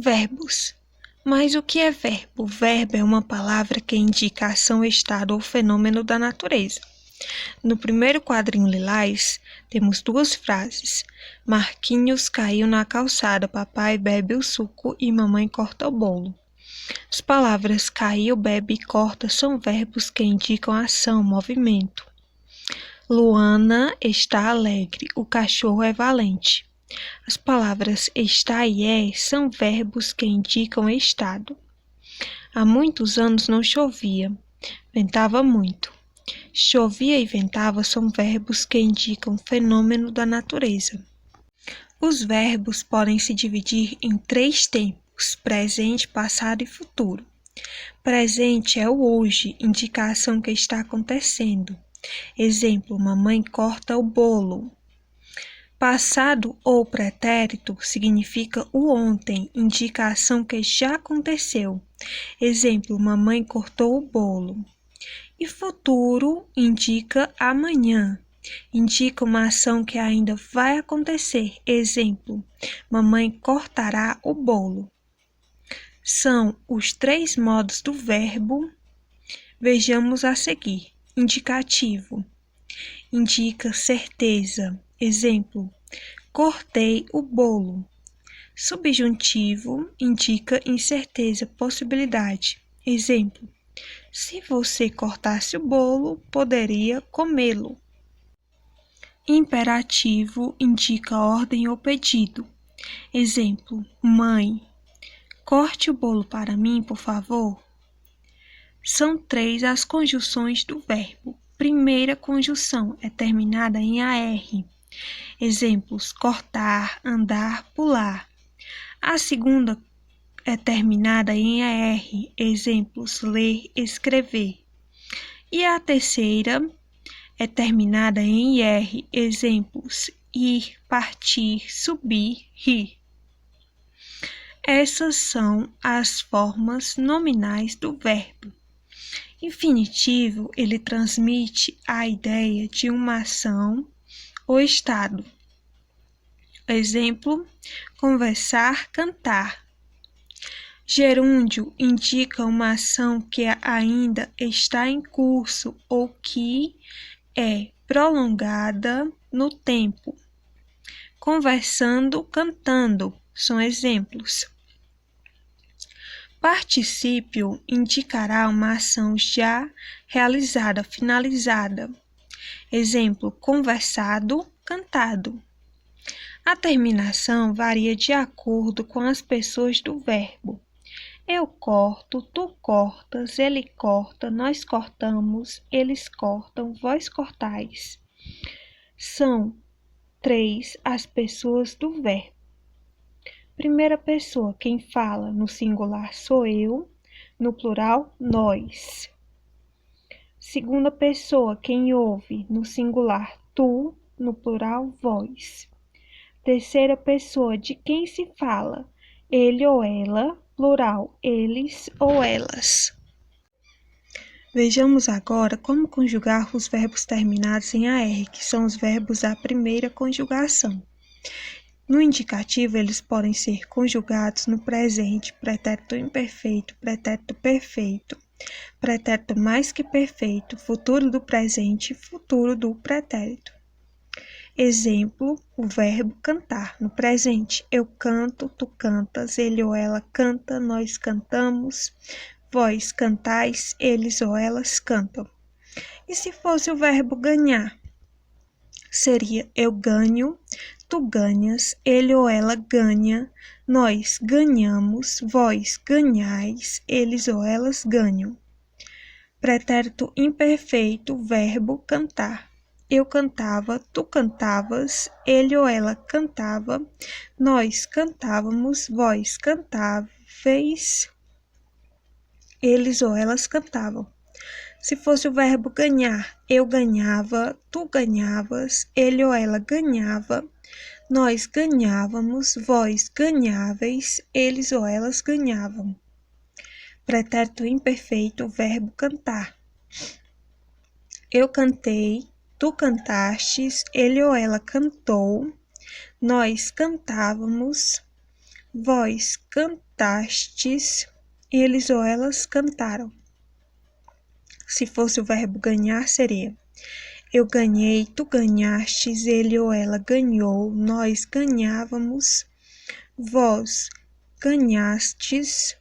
Verbos. Mas o que é verbo? Verbo é uma palavra que indica ação, estado ou fenômeno da natureza. No primeiro quadrinho lilás, temos duas frases. Marquinhos caiu na calçada, papai bebe o suco e mamãe corta o bolo. As palavras caiu, bebe e corta são verbos que indicam ação, movimento. Luana está alegre, o cachorro é valente. As palavras está e é são verbos que indicam estado. Há muitos anos não chovia, ventava muito. Chovia e ventava são verbos que indicam fenômeno da natureza. Os verbos podem se dividir em 3 tempos: presente, passado e futuro. Presente é o hoje, indicação que está acontecendo. Exemplo, mamãe corta o bolo. Passado ou pretérito significa o ontem, indica a ação que já aconteceu. Exemplo, mamãe cortou o bolo. E futuro indica amanhã, indica uma ação que ainda vai acontecer. Exemplo, mamãe cortará o bolo. São os 3 modos do verbo. Vejamos a seguir. Indicativo indica certeza. Exemplo, cortei o bolo. Subjuntivo indica incerteza, possibilidade. Exemplo, se você cortasse o bolo, poderia comê-lo. Imperativo indica ordem ou pedido. Exemplo, mãe, corte o bolo para mim, por favor. São 3 as conjunções do verbo. Primeira conjunção é terminada em AR. Exemplos, cortar, andar, pular. A segunda é terminada em AR. Exemplos, ler, escrever. E a terceira é terminada em IR. Exemplos, ir, partir, subir, rir. Essas são as formas nominais do verbo. Infinitivo, ele transmite a ideia de uma ação ou estado. Exemplo, conversar, cantar. Gerúndio indica uma ação que ainda está em curso ou que é prolongada no tempo. Conversando, cantando são exemplos. Particípio indicará uma ação já realizada, finalizada. Exemplo, conversado, cantado. A terminação varia de acordo com as pessoas do verbo. Eu corto, tu cortas, ele corta, nós cortamos, eles cortam, vós cortais. São 3 as pessoas do verbo. Primeira pessoa, quem fala no singular sou eu, no plural, nós. Segunda pessoa, quem ouve no singular tu, no plural, vós. Terceira pessoa, de quem se fala, ele ou ela, plural, eles ou elas. Vejamos agora como conjugar os verbos terminados em AR, que são os verbos da primeira conjugação. No indicativo, eles podem ser conjugados no presente, pretérito imperfeito, pretérito perfeito, pretérito mais que perfeito, futuro do presente, futuro do pretérito. Exemplo, o verbo cantar. No presente, eu canto, tu cantas, ele ou ela canta, nós cantamos, vós cantais, eles ou elas cantam. E se fosse o verbo ganhar? Seria eu ganho, tu ganhas, ele ou ela ganha, nós ganhamos, vós ganhais, eles ou elas ganham. Pretérito imperfeito, verbo cantar. Eu cantava, tu cantavas, ele ou ela cantava, nós cantávamos, vós cantáveis, eles ou elas cantavam. Se fosse o verbo ganhar, eu ganhava, tu ganhavas, ele ou ela ganhava, nós ganhávamos, vós ganháveis, eles ou elas ganhavam. Pretérito imperfeito, verbo cantar. Eu cantei, tu cantastes, ele ou ela cantou, nós cantávamos, Vós cantastes, eles ou elas cantaram. Se fosse o verbo ganhar, seria: eu ganhei, tu ganhastes, ele ou ela ganhou, nós ganhávamos, vós ganhastes,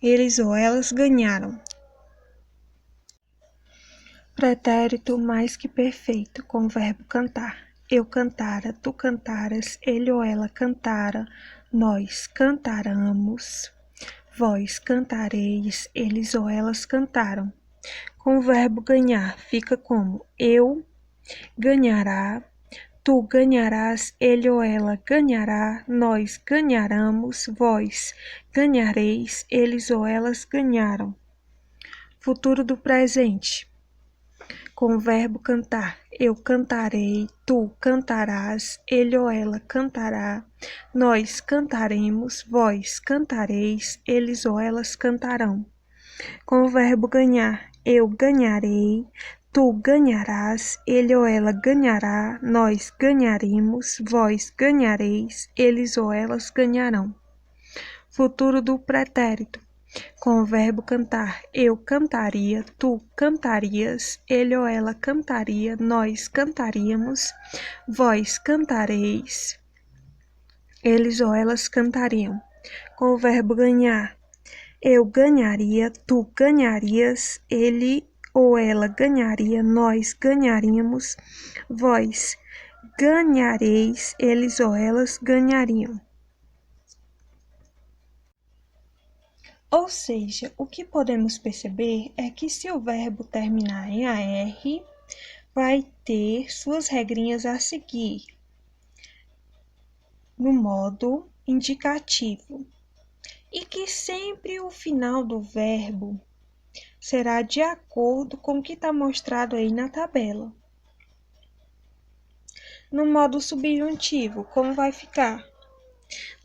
eles ou elas ganharam. Pretérito mais que perfeito, com o verbo cantar. Eu cantara, tu cantaras, ele ou ela cantara, nós cantaramos, vós cantareis, eles ou elas cantaram. Com o verbo ganhar, fica como: eu ganhará, tu ganharás, ele ou ela ganhará, nós ganharamos, vós ganhareis, eles ou elas ganharam. Futuro do presente. Com o verbo cantar: eu cantarei, tu cantarás, ele ou ela cantará, nós cantaremos, vós cantareis, eles ou elas cantarão. Com o verbo ganhar: eu ganharei, tu ganharás, ele ou ela ganhará, nós ganharemos, vós ganhareis, eles ou elas ganharão. Futuro do pretérito. Com o verbo cantar: eu cantaria, tu cantarias, ele ou ela cantaria, nós cantaríamos, vós cantareis, eles ou elas cantariam. Com o verbo ganhar: eu ganharia, tu ganharias, ele ou ela ganharia, nós ganharíamos, vós ganhareis, eles ou elas ganhariam. Ou seja, o que podemos perceber é que se o verbo terminar em AR, vai ter suas regrinhas a seguir no modo indicativo, e que sempre o final do verbo será de acordo com o que está mostrado aí na tabela. No modo subjuntivo, como vai ficar?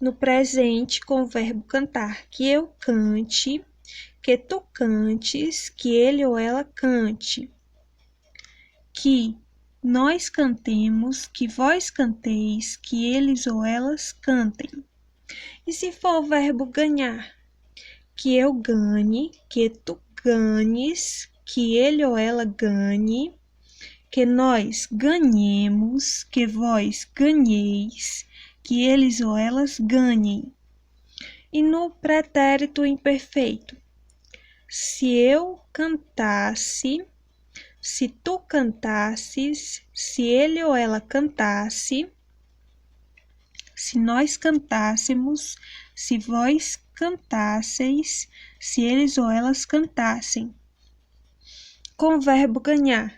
No presente, com o verbo cantar: que eu cante, que tu cantes, que ele ou ela cante, que nós cantemos, que vós canteis, que eles ou elas cantem. E se for o verbo ganhar: que eu ganhe, que tu ganhes, que ele ou ela ganhe, que nós ganhemos, que vós ganheis, que eles ou elas ganhem. E no pretérito imperfeito: se eu cantasse, se tu cantasses, se ele ou ela cantasse, se nós cantássemos, se vós cantasseis, se eles ou elas cantassem. Com o verbo ganhar: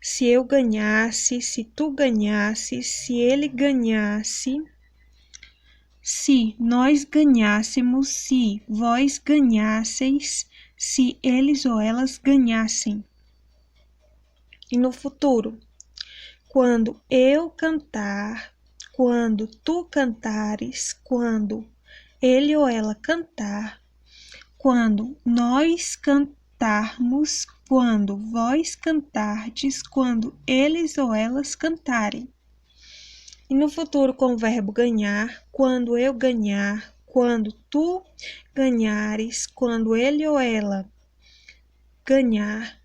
se eu ganhasse, se tu ganhasses, se ele ganhasse, se nós ganhássemos, se vós ganhasseis, se eles ou elas ganhassem. E no futuro: quando eu cantar, quando tu cantares, quando ele ou ela cantar, quando nós cantarmos, quando vós cantardes, quando eles ou elas cantarem. E no futuro, com o verbo ganhar: quando eu ganhar, quando tu ganhares, quando ele ou ela ganhar,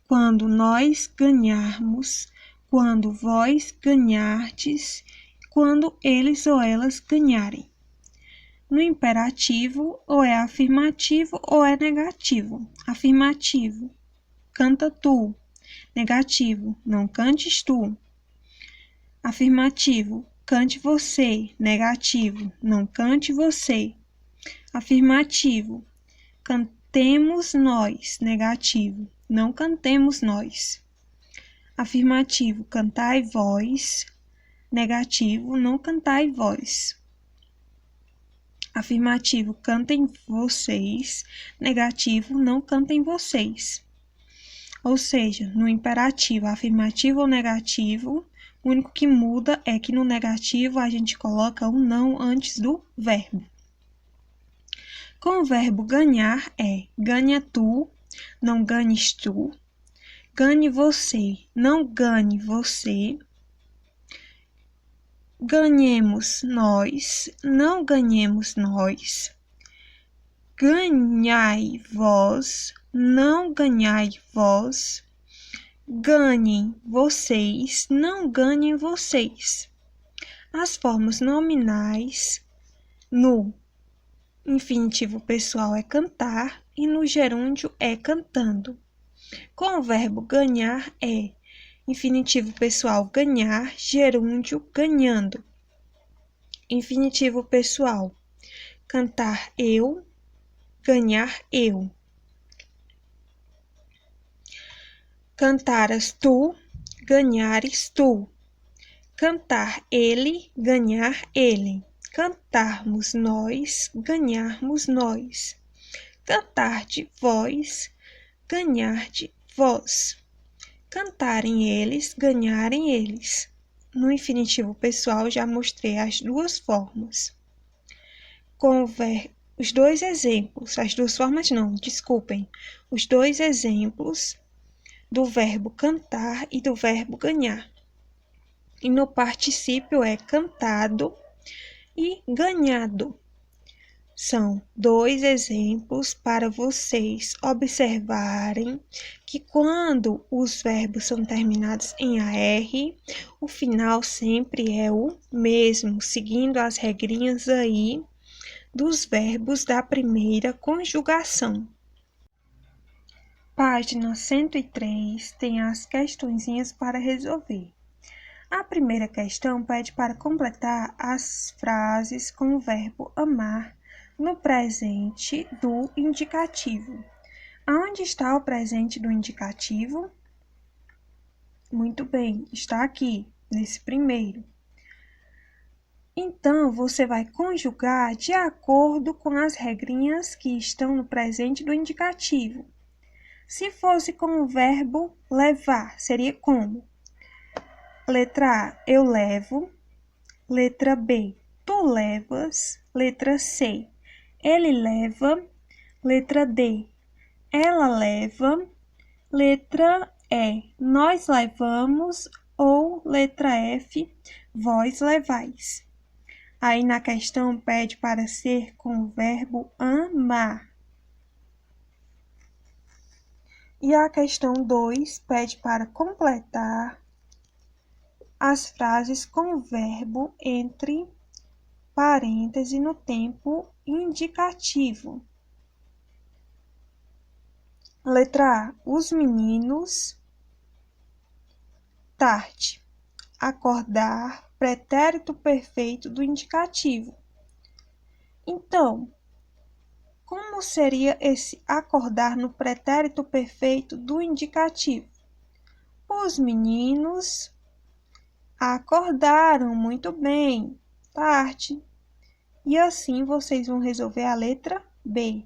quando nós ganharmos, quando vós ganhardes, quando eles ou elas ganharem. No imperativo, ou é afirmativo ou é negativo. Afirmativo: canta tu. Negativo: não cantes tu. Afirmativo: cante você. Negativo: não cante você. Afirmativo: cantemos nós. Negativo: não cantemos nós. Afirmativo: cantai vós. Negativo: não cantai vós. Afirmativo: cantem vocês. Negativo: não cantem vocês. Ou seja, no imperativo, afirmativo ou negativo, o único que muda é que no negativo a gente coloca um não antes do verbo. Com o verbo ganhar é: ganha tu, não ganhes tu. Ganhe você, não ganhe você. Ganhemos nós, não ganhemos nós. Ganhai vós, não ganhai vós. Ganhem vocês, não ganhem vocês. As formas nominais no infinitivo pessoal é cantar e no gerúndio é cantando. Com o verbo ganhar é infinitivo pessoal ganhar, gerúndio ganhando. Infinitivo pessoal cantar eu, ganhar eu. Cantaras tu, ganhares tu. Cantar ele, ganhar ele. Cantarmos nós, ganharmos nós. Cantar de vós, ganhar de vós. Cantarem eles, ganharem eles. No infinitivo pessoal já mostrei as duas formas. Com os dois exemplos, as duas formas não, desculpem. Os dois exemplos do verbo cantar e do verbo ganhar. E no particípio é cantado e ganhado. São dois exemplos para vocês observarem que quando os verbos são terminados em AR, o final sempre é o mesmo, seguindo as regrinhas aí dos verbos da primeira conjugação. Página 103 tem as questõezinhas para resolver. A primeira questão pede para completar as frases com o verbo amar no presente do indicativo. Aonde está o presente do indicativo? Muito bem, está aqui, nesse primeiro. Então, você vai conjugar de acordo com as regrinhas que estão no presente do indicativo. Se fosse com o verbo levar, seria como? Letra A, eu levo. Letra B, tu levas. Letra C, ele leva. Letra D, ela leva. Letra E, nós levamos. Ou letra F, vós levais. Aí na questão pede para ser com o verbo amar. E a questão 2 pede para completar as frases com o verbo entre parênteses no tempo indicativo. Letra A, os meninos. Tarde, acordar, pretérito perfeito do indicativo. Então, como seria esse acordar no pretérito perfeito do indicativo? Os meninos acordaram muito bem, tarde. E assim vocês vão resolver a letra B.